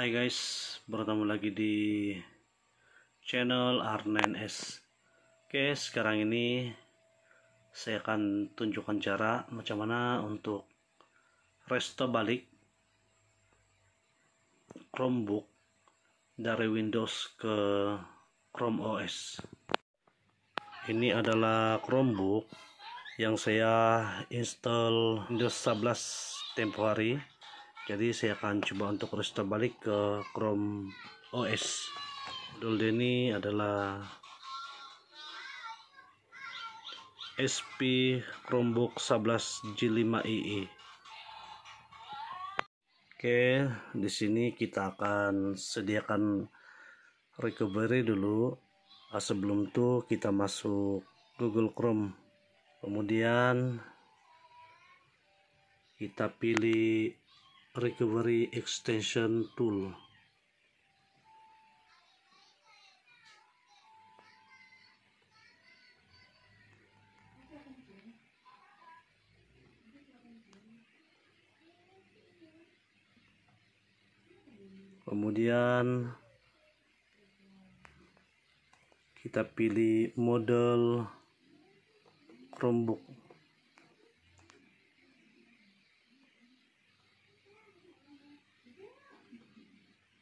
Hai guys, bertemu lagi di channel R9S. Oke, sekarang ini saya akan tunjukkan cara macam mana untuk restore balik Chromebook dari Windows ke Chrome OS. Ini adalah Chromebook yang saya install Windows 11 tempo hari. Jadi saya akan coba untuk restore balik ke Chrome OS. Model ini adalah SP Chromebook 11 G5ii. Oke, di sini kita akan sediakan recovery dulu. Sebelum itu kita masuk Google Chrome. Kemudian kita pilih recovery extension tool. Kemudian kita pilih model Chromebook.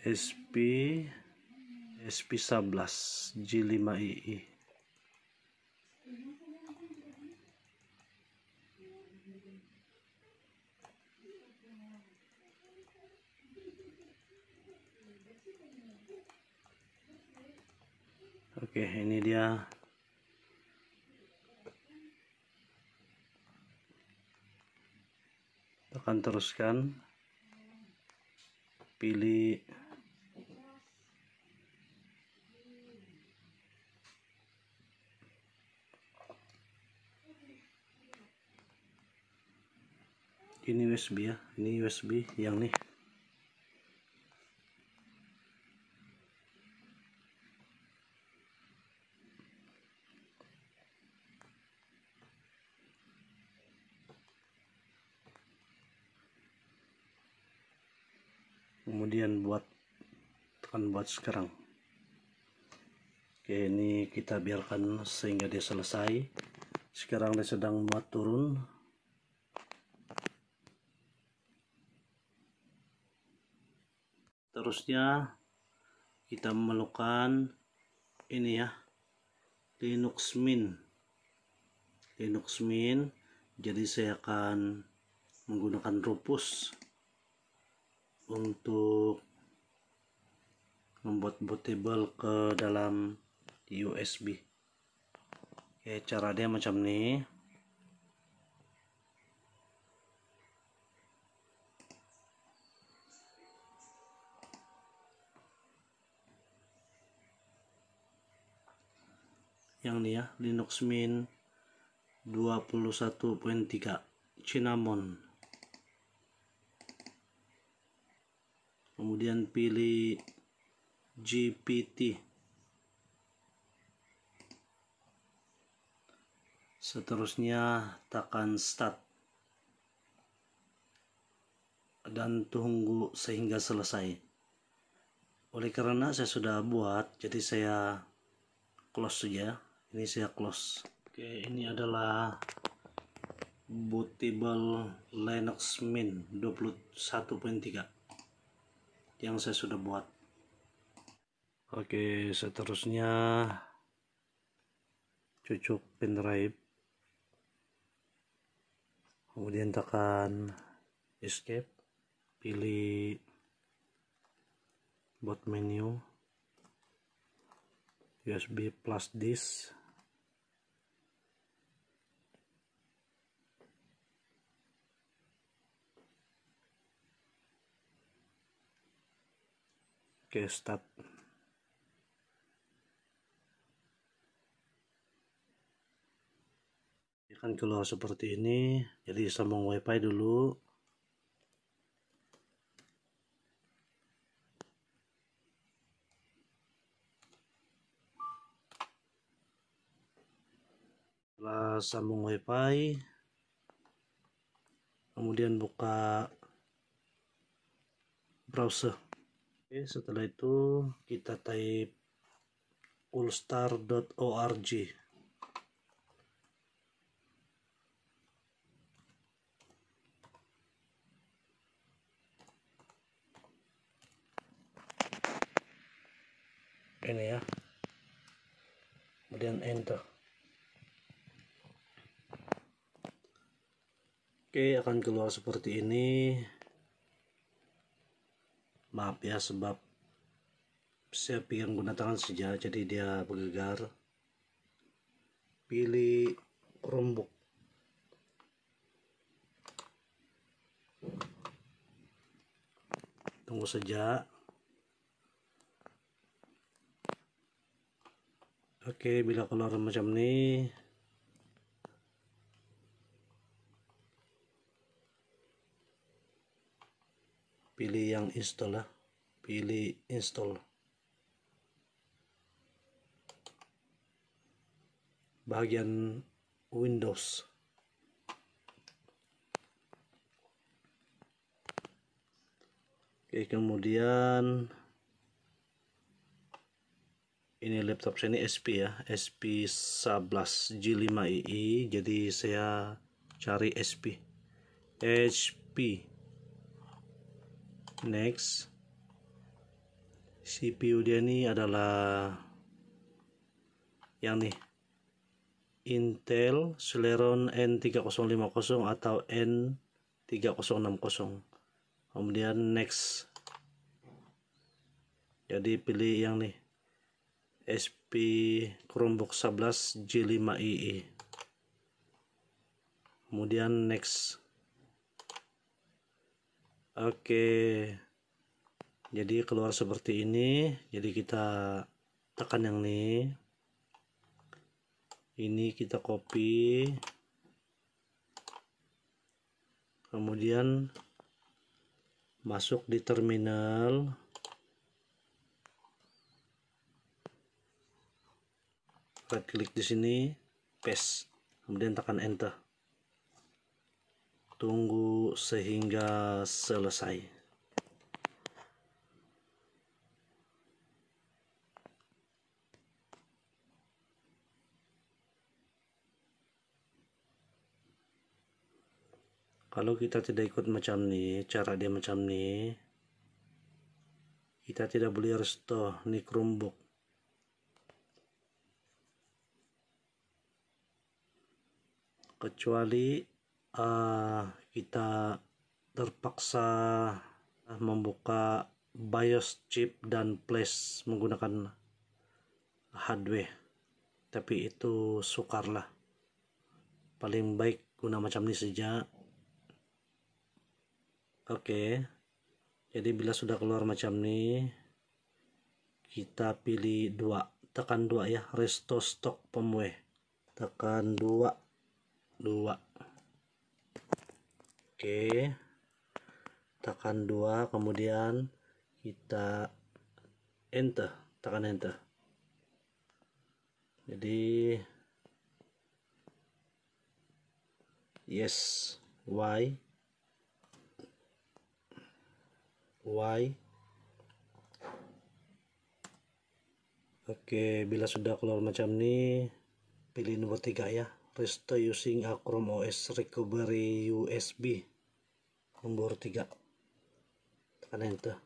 SP11 G5ii. Oke, ini dia. Tekan teruskan, pilih ini USB ya, ini USB yang nih. Kemudian tekan buat sekarang. Oke, ini kita biarkan sehingga dia selesai. Sekarang dia sedang buat turun. Terusnya kita memerlukan ini ya, Linux Mint. Jadi saya akan menggunakan Rufus untuk membuat bootable ke dalam USB. Oke, cara dia macam ini. Yang ini ya, Linux Mint 21.3 Cinnamon. Kemudian pilih GPT. Seterusnya tekan start dan tunggu sehingga selesai. Oleh karena saya sudah buat, jadi saya close saja. Ini saya close. Oke, ini adalah bootable Linux Mint 21.3 yang saya sudah buat. Oke, seterusnya cucuk pendrive, kemudian tekan escape, pilih boot menu, USB plus disk, oke, start. Akan keluar seperti ini. Jadi sambung WiFi dulu. Setelah sambung WiFi, kemudian buka browser. Oke, setelah itu kita type ulster.org. Ini ya, kemudian enter. Oke, akan keluar seperti ini. Maaf ya, sebab saya pegang guna tangan saja, jadi dia bergegar. Pilih Chromebook. Tunggu saja. Oke, bila keluar macam ini, pilih yang install lah, pilih install. Bagian Windows. Oke, kemudian ini laptop saya ini SP ya, SP 11 G5ii, jadi saya cari HP. Next, CPU dia ini adalah yang nih, Intel Celeron N3050 atau N3060. Kemudian next, jadi pilih yang nih, SP Chromebook 11 G5ii. Kemudian next. Oke, jadi keluar seperti ini. Jadi kita tekan yang ini kita copy, kemudian masuk di terminal, right klik di sini, paste, kemudian tekan enter. Tunggu sehingga selesai. Kalau kita tidak ikut macam ini, cara dia macam ini, kita tidak boleh restore nih Chromebook. Kecuali kita terpaksa membuka BIOS chip dan flash menggunakan hardware, tapi itu sukar lah. Paling baik guna macam ini saja. Oke, jadi bila sudah keluar macam ini, kita pilih tekan 2 ya, restore stock firmware, tekan 2. Oke, tekan 2, kemudian kita enter, tekan enter. Jadi yes, Y. Oke, bila sudah keluar macam ini, pilih nomor 3 ya, restore using a Chrome OS recovery USB, nomor 3, tekan enter.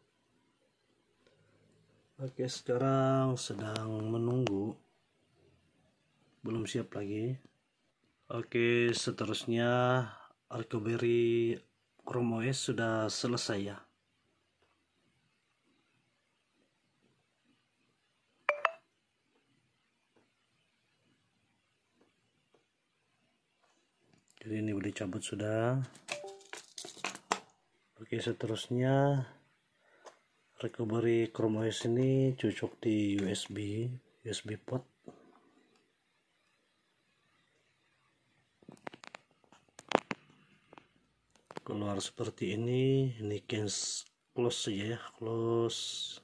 Oke, sekarang sedang menunggu, belum siap lagi. Oke, seterusnya recovery Chrome OS sudah selesai ya. Jadi ini boleh cabut sudah. Oke, seterusnya recovery Chrome OS ini cocok di USB port. Keluar seperti ini close saja ya, close.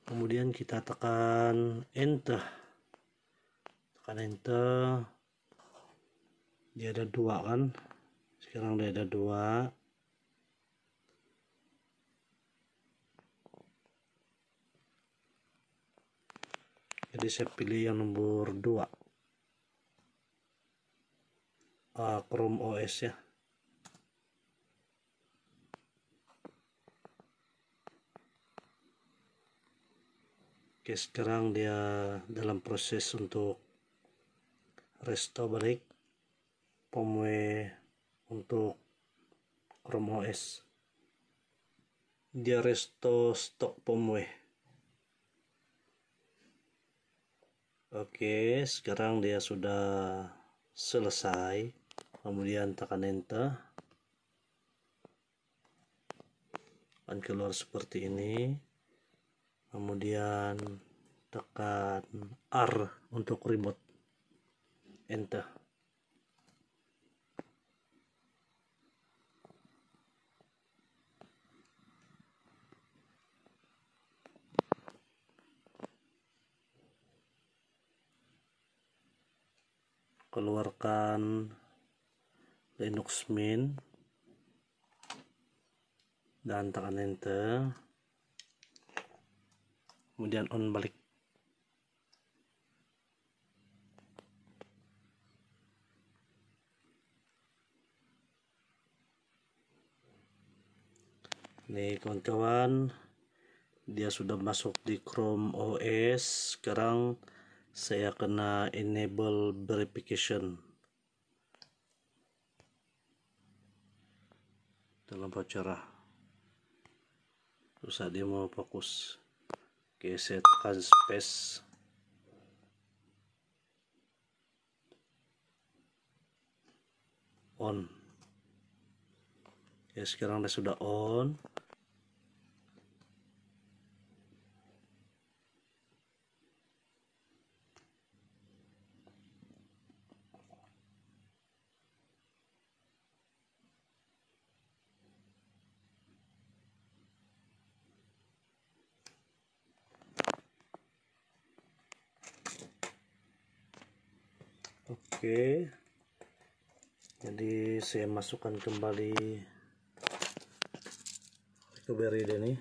Kemudian kita tekan enter, dia ada 2 kan, Sekarang dia ada 2. Jadi saya pilih yang nomor 2, Chrome OS ya. Oke, sekarang dia dalam proses untuk restore balik firmware untuk Chrome OS. Dia restore stock firmware. Oke, sekarang dia sudah selesai. Kemudian tekan enter. Akan keluar seperti ini. Kemudian tekan R untuk remote, enter. Keluarkan Linux Mint dan tekan enter. Kemudian on balik. Nih kawan-kawan, dia sudah masuk di Chrome OS. Sekarang saya kena enable verification. Dalam cerah. Susah dia mau fokus. Oke, saya tekan space. On. Ya, sekarang dia sudah on. Oke, jadi saya masukkan kembali recovery ini.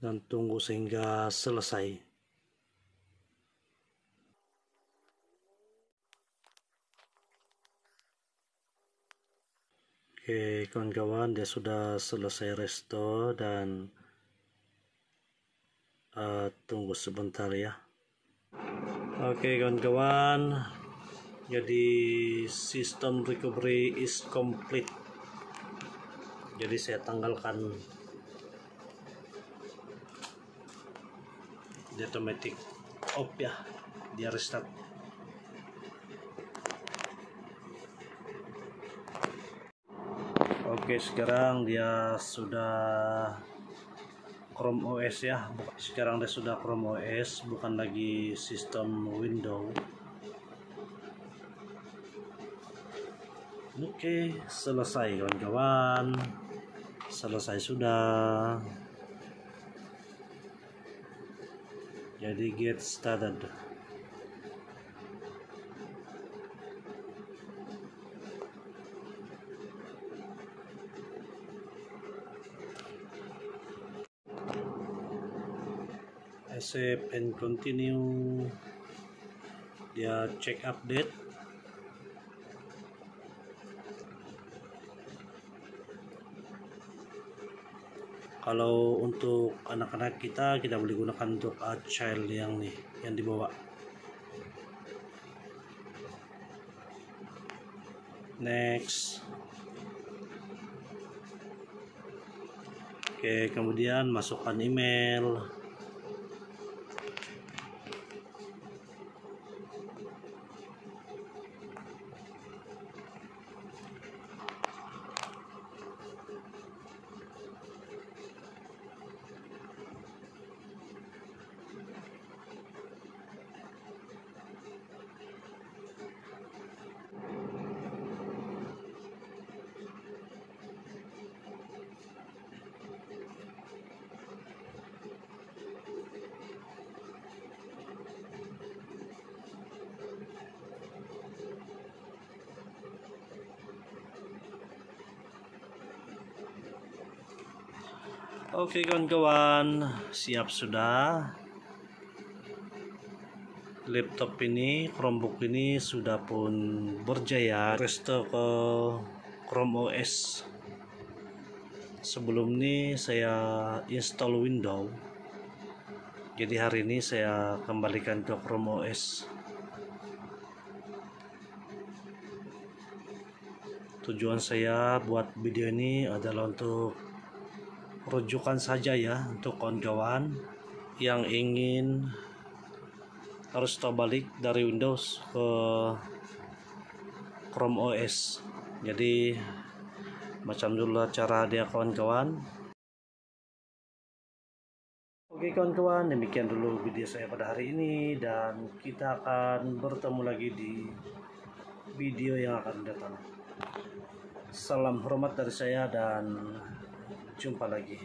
Dan tunggu sehingga selesai. Oke kawan-kawan, dia sudah selesai restore dan tunggu sebentar ya. Oke kawan-kawan, jadi sistem recovery is complete. Jadi saya tanggalkan di automatic off ya, dia restart. Oke, sekarang dia sudah Chrome OS ya. Sekarang dia sudah Chrome OS, bukan lagi sistem Windows. Oke, selesai kawan-kawan. Selesai sudah. Jadi get started. Accept and continue. Dia cek update. Kalau untuk anak-anak kita boleh gunakan untuk child yang dibawa. Next. Oke, kemudian masukkan email. Oke kawan-kawan, siap sudah. Laptop ini, Chromebook ini sudah pun berjaya restore ke Chrome OS. Sebelum ini saya install Windows. Jadi hari ini saya kembalikan ke Chrome OS. Tujuan saya buat video ini adalah untuk rujukan saja ya, untuk kawan-kawan yang ingin harus balik dari Windows ke Chrome OS. Jadi macam dulu cara dia kawan-kawan. Oke kawan-kawan, demikian dulu video saya pada hari ini, dan kita akan bertemu lagi di video yang akan datang. Salam hormat dari saya dan jumpa lagi.